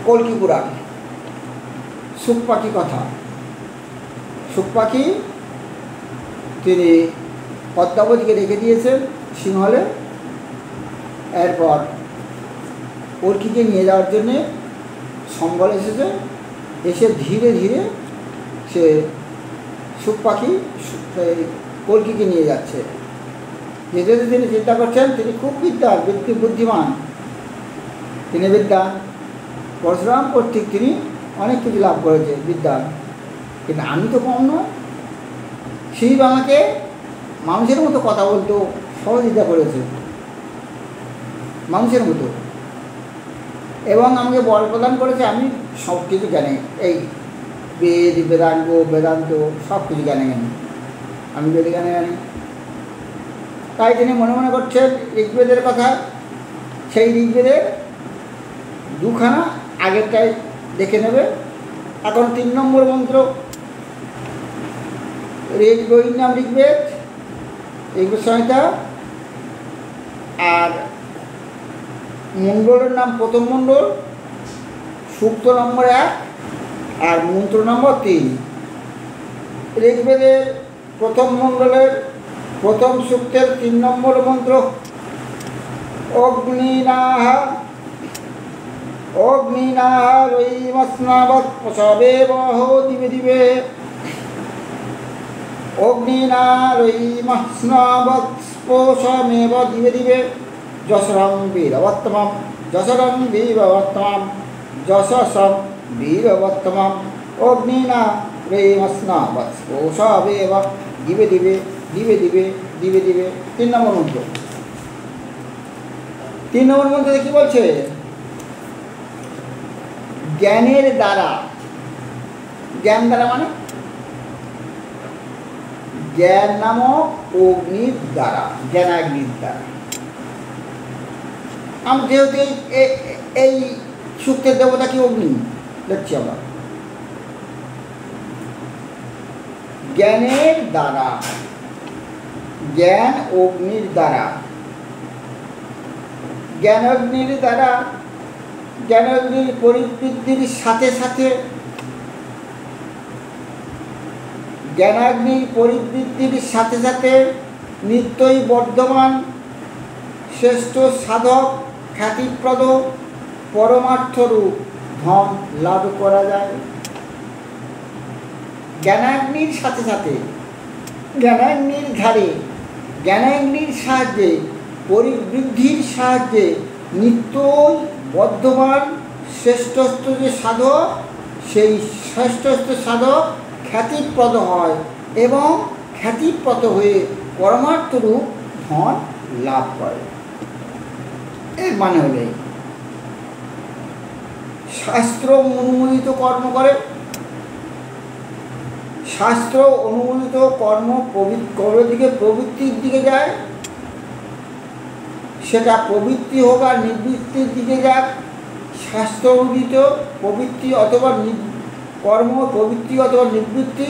কল্কি পুরাণ, শুক পাখি কথা। শুক পাখি তিনি পদ্মাবতীকে রেখে দিয়েছেন সিংহলে। এরপর কল্কিকে নিয়ে যাওয়ার জন্যে সম্বল এসেছে, এসে ধীরে ধীরে সে শুক পাখি কল্কিকে নিয়ে যাচ্ছে। যেতে যেতে তিনি চিন্তা করছেন তিনি খুব বুদ্ধিমান, তিনি বিদ্যান, পরশুরাম কর্তৃক তিনি অনেক কিছু লাভ করেছে বিদ্যান, কিন্তু আমি তো কম নয়। শিব আমাকে মানুষের মতো কথা বলতো সহযোগিতা করেছে, মানুষের মতো, এবং আমাকে বল প্রদান করেছে। আমি সব কিছু জানি, এই বেদান্ত সব কিছু জ্ঞানে আমি বেদ জ্ঞানে জানি। তাই তিনি মনে মনে করছেন ঋগ্বেদের কথা। সেই ঋগ্বেদের দুখানা আগেরটাই দেখে নেবে। এখন 3 নম্বর মন্ত্র, বইয়ের নাম ঋগ্বেদ, ঋগ্বেদ সংহিতা, আর মণ্ডলের নাম প্রথম মণ্ডল, সূক্ত নম্বর 1 আর মন্ত্র নম্বর 3। ঋগ্বেদের প্রথম মণ্ডলের প্রথম সূক্তের 3 নম্বর মন্ত্র, অগ্নিনাহ রয়িমস্নাবৎ পশবেবহ দিবে দিবে। অগ্নিনাহ রয়িমস্নাবৎ পশমেব দিবে দিবে। যশরং বীরবত্তমম যশরং বীরবত্তমম যশসং বীরবত্তমম। অগ্নিনাহ রয়িমস্নাবৎ পশবেব দিবে দিবে দিবে দিবে দিবে দিবে। 3 নম্বর মন্ত্র। 3 নম্বর মন্ত্রে কি বলছে? জ্ঞানের দ্বারা, জ্ঞান দ্বারা মানে জ্ঞান নামক অগ্নির দ্বারা, জ্ঞানাগ্নির দ্বারা। আমরা যেহেতু এই সূক্তের দেবতা কি অগ্নি দেখছি আমরা, জ্ঞানের দ্বারা, জ্ঞান অগ্নির দ্বারা, জ্ঞানাগ্নির দ্বারা, জ্ঞানাগ্নির পরিবৃদ্ধির সাথে সাথে, জ্ঞানাগ্নির পরিবৃদ্ধির সাথে সাথে নিত্যই বর্ধমান শ্রেষ্ঠ সাধক খ্যাতিপ্রদ পরমার্থরূপ ধন লাভ করা যায়। জ্ঞানাগ্নির সাথে সাথে, জ্ঞানাগ্নির ধারে, জ্ঞানাগ্নির সাহায্যে, পরিবৃদ্ধির সাহায্যে নিত্যই বর্ধমান শ্রেষ্ঠস্থ যে সাধক, সেই শ্রেষ্ঠস্থ সাধক খ্যাতিপ্রদ হয় এবং খ্যাতিপ্রদ হয়ে পরমার্থরূপ ধন লাভ করে। এর মানে হলে শাস্ত্র অনুমোদিত কর্ম করে, শাস্ত্র অনুমোদিত কর্ম দিকে প্রবৃত্তির দিকে যায়, সেটা প্রবৃত্তি হোক আর নিবৃত্তির দিকে যাক, শাস্ত্র অনুমোদিত প্রবৃত্তি অথবা কর্ম, প্রবৃত্তি অথবা নিবৃত্তি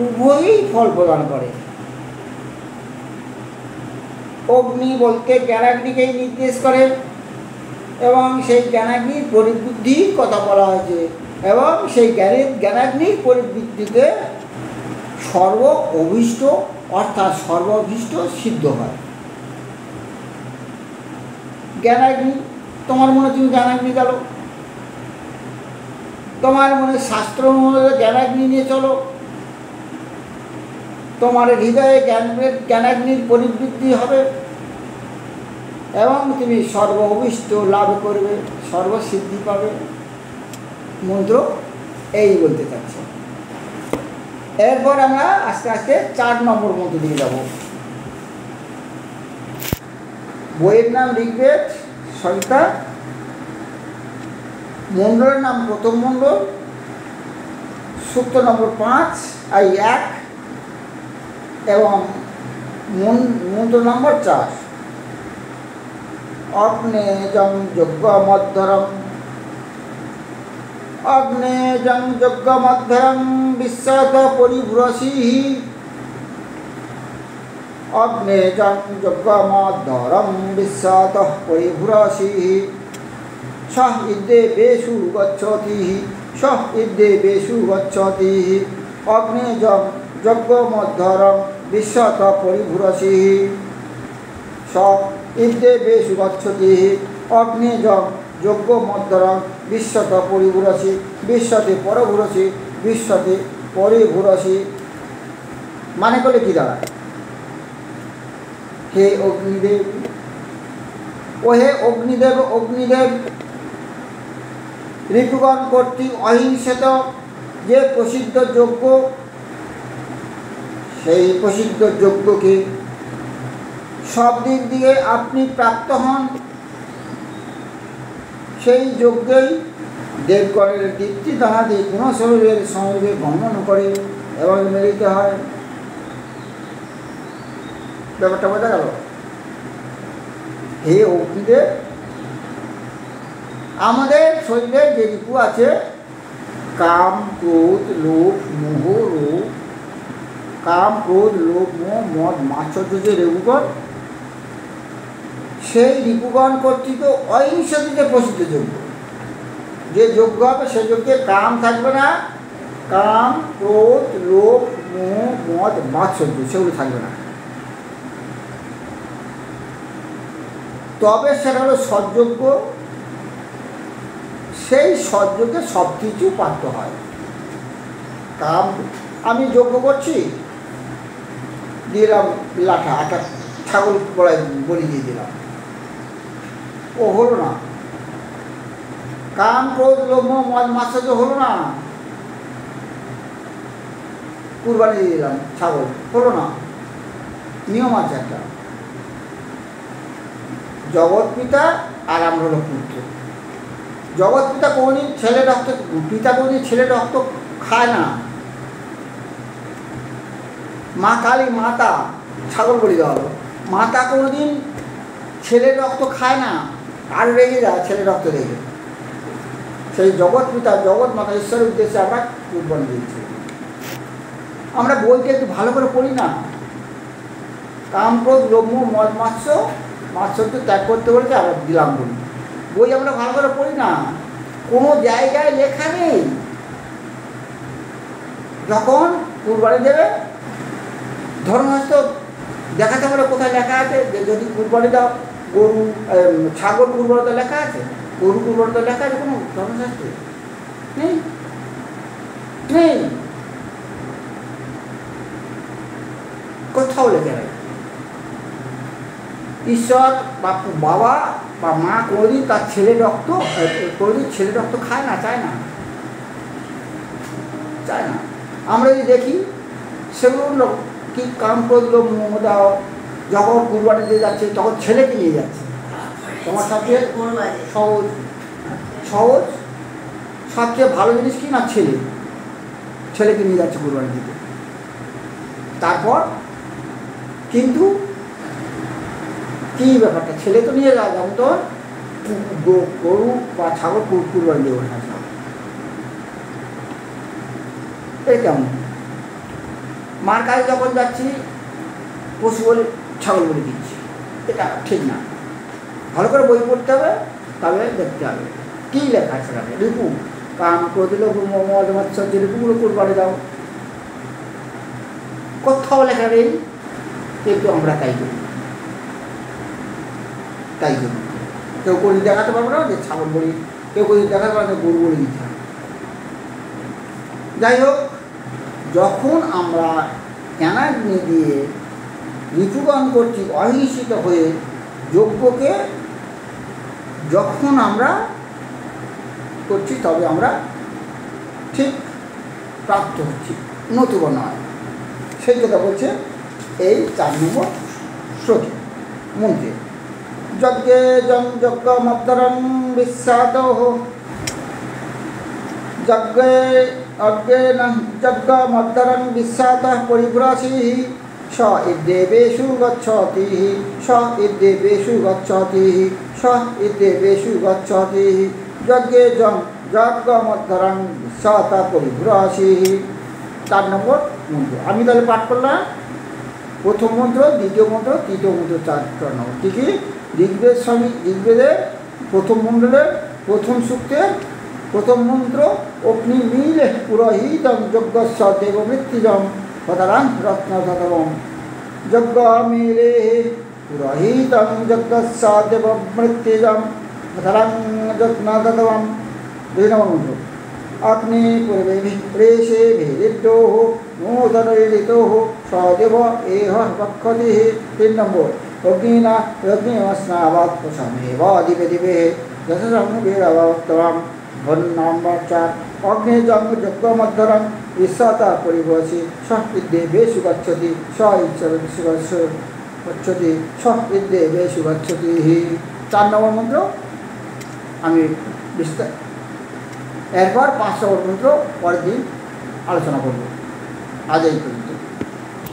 উভয়ই ফল প্রদান করে। অগ্নি বলতে জ্ঞানাগ্নিকেই নির্দেশ করে এবং সেই জ্ঞানাগ্নির পরিবৃদ্ধির কথা বলা হয়েছে এবং সেই জ্ঞানাগ্নির পরিবৃদ্ধিতে সর্ব অভীষ্ট অর্থাৎ সর্বভীষ্ট সিদ্ধ হয়। জ্ঞানাগ্নি, তোমার মনে তুমি জ্ঞানাগ্নি গেলো, তোমার মনে শাস্ত্র অনুযায়ী জ্ঞানাগ্নি নিয়ে চলো, তোমার হৃদয়ে জ্ঞানাগ্নির পরিবৃদ্ধি হবে এবং তুমি সর্ব অভীষ্ট লাভ করবে, সর্বসিদ্ধি পাবে। মন্ত্র এই বলতে চাচ্ছে। এরপর আমরা আস্তে আস্তে 4 নম্বর মন্ত্র দিকে যাব। বইয়ের নাম ঋগ্বেদ সংহিতা, মণ্ডলের নাম প্রথম মণ্ডল, সূক্ত নম্বর 5 আর 1 এবং মন্ত্র নম্বর 4। অগ্নেযং যজ্ঞমধ্যরং অগ্নেযং যজ্ঞমধ্যরং বিশ্বাত পরিভ্রসিঃ অগ্নেযং যজ্ঞমধ্যরং বিশ্বাত পরিভ্রসিঃ সহ ইদ্দেবেষু গচ্ছতিঃ সহ ইদ্দেবেষু গচ্ছতিঃ অগ্নে যজ্ঞমধ্যরং বিশ্বত পরিভুরসিঃ সহ ইদ্দেবেষু গচ্ছতিঃ অগ্নে যজ্ঞমধ্যরং বিশ্বত পরিভুরসি বিশ্বতে পরভুরসি বিশ্বতে পরিভুরসি। মানে করলে কি দাঁড়ায়? হে অগ্নিদেব, ও হে অগ্নিদেব, অগ্নিদেব ঋতুগণ কর্তৃক অহিংসিত যে প্রসিদ্ধ যজ্ঞ, সেই প্রসিদ্ধ যজ্ঞকে সব দিক দিয়ে আপনি প্রাপ্ত হন। সেই যজ্ঞেই দেবগণের দীপ্তি দানাদি গুণস্বরূপের সঙ্গে বর্ণন করে এবং মিলিত হয়। ব্যাপারটা বোঝা গেল? হে অগ্নিদেব, আমাদের শরীরে যে রিপু আছে, কাম ক্রোধ লোভ মোহ রূপ, কাম ক্রোধ লোভ মোহ মদ মাৎসর্য যে রিপুগণ, সেই রিপুগণ কর্তৃক অহিংসিত যে প্রসিদ্ধ যজ্ঞ, যে যজ্ঞ হবে সেই যজ্ঞে কাম থাকবে না, কাম ক্রোধ লোভ মোহ মদ মাৎসর্য সেগুলো থাকবে না। তবে সেটা হলো সৎযজ্ঞ। সেই সৎযজ্ঞে সব কিছু প্রাপ্ত হয়। কাম, আমি যজ্ঞ করছি, দিলাম লাঠা, একটা ছাগল বলি দিয়ে দিলাম, ও হলো না। কাম ক্রোধ লোভ মদ মাৎসর্য হলো না, কুরবানি দিয়ে দিলাম ছাগল, হলো না। নিয়ম আছে একটা, জগৎ পিতা আর আমরা হলো পুত্র। জগৎ পিতা কোনদিন ছেলে রক্ত, পিতা কোনদিন ছেলে রক্ত খায় না। মা কালী মাতা, ছাগল বলি দেওয়া হলো, মাতা কোনোদিন ছেলের রক্ত খায় না, আর রেগে যায় ছেলের রক্ত রেগে। সেই জগৎ পিতা জগৎ মাতা ঈশ্বরের উদ্দেশ্যে আমরা কুরবানি দিয়েছি। আমরা বইটা একটু ভালো করে পড়ি না। কাম ক্রোধ লোভ মোহ মদ মাৎসর্য ত্যাগ করতে বলেছে, আমরা দিলাম বলি। বই আমরা ভালো করে পড়ি না, কোনো জায়গায় লেখা নেই। যখন কুরবানি দেবে, ধর্মশাস্ত্র দেখাতে পারে কোথায় লেখা আছে যে যদি কুরবানি দাও, গরু ছাগল কুরবানি দাও লেখা আছে, গরু কুরবানি দাও লেখা আছে কোনো ধর্মশাস্ত্রে? নেই, নেই, কোথাও লেখা নেই। ঈশ্বর বা বাবা বা মা কোনোদিন তার ছেলে রক্ত, কোনোদিন ছেলে রক্ত খায় না, চায় না, চায় না। আমরা যদি দেখি সেগুলো কি কাম ক্রোধ লোভ মোহ দাও, যখন কুরবানি দিয়ে যাচ্ছে তখন ছেলেকে নিয়ে যাচ্ছে। তোমার সবচেয়ে সহজ সহজ সবচেয়ে ভালো জিনিস কি না, ছেলে, ছেলেকে নিয়ে যাচ্ছে কুরবানি দিতে। তারপর কিন্তু কি ব্যাপারটা, ছেলে তো নিয়ে যায়, যেমন তো গরু বা ছাগল কুরবানি দিয়ে ওঠা, এই কেমন? মার কাছে যখন যাচ্ছি পশু বলে ছাগল বলে দিচ্ছি, এটা ঠিক না। ভালো করে বই পড়তে হবে, তবে দেখতে হবে কী লেখা আছে সেখানে। রিপু কাম ক্রোধ লোভ মোহ মদ মাৎসর্য রিপুগুলো কুরবানি দাও, কোথাও লেখা নেই, কিন্তু আমরা তাই করি। তাই করি, কেউ করে দেখাতে পারবো না যে ছাগল বলি, কেউ করে দেখাতে পারবে না গরু বলে দিতে হবে। যাই হোক, যখন আমরা জ্ঞানাগ্নি দিয়ে ঋতুগণ কর্তৃক অহিংসিত হয়ে যজ্ঞকে যখন আমরা করছি, তবে আমরা ঠিক প্রাপ্ত হচ্ছি, নতুবা নয়। সেই কথা বলছে এই 4 নম্বর শ্লোকে মন্ত্রে। যজ্ঞে যজ্ঞমদ্দরং বিশ্বাদ যজ্ঞে অজ্ঞেন যজ্ঞমদ্দরং বিশ্বাদ পরিভ্রসি স ইদ্দেবেষু গচ্ছতি স ইদ্দেবেষু গচ্ছতি স ইদ্দেবেষু গচ্ছতি যজ্ঞে যজ্ঞমদ্দরং বিশ্বাদ পরিভ্রসি। 4 নম্বর মন্ত্র আমি তাহলে পাঠ করলাম। প্রথম মন্ত্র, দ্বিতীয় মন্ত্র, তৃতীয় মন্ত্র, 4 নম্বর। কি কি? ঋগ্বেদের প্রথম মণ্ডলের প্রথম সূক্তের প্রথম মন্ত্র অগ্নি মিলে পুরোহিতম যজ্ঞস্য দেব মৃত্যুজম পদারাং রত্নধতম যজ্ঞ মিলে পুরোহিতম যজ্ঞস্য দেব মৃত্যুজম পদারাং রত্নধতম। 2 নম্বর মন্ত্র অগ্নি পূর্বে প্রেষে ভেদিদ্যো নূতনৈলিতো সদেব এহ পক্ষতি। 3 নম্বর অগ্নিনা অগ্নিমস্নাবাদ প্রশমেব দিবে দিবে যশসংবীরভক্তম। 4 নম্বর অগ্নিজং যজ্ঞমধ্যরং ঈশ্বতা পরিভসি স ইদ্দেবেষু গচ্ছতি স গচ্ছতি স ইদ্দেবেষু গচ্ছতি। 4 নম্বর মন্ত্র আমি বিস্তার এরপর 5 নম্বর মন্ত্র পরের দিন আলোচনা করব। আজ এই পর্যন্ত।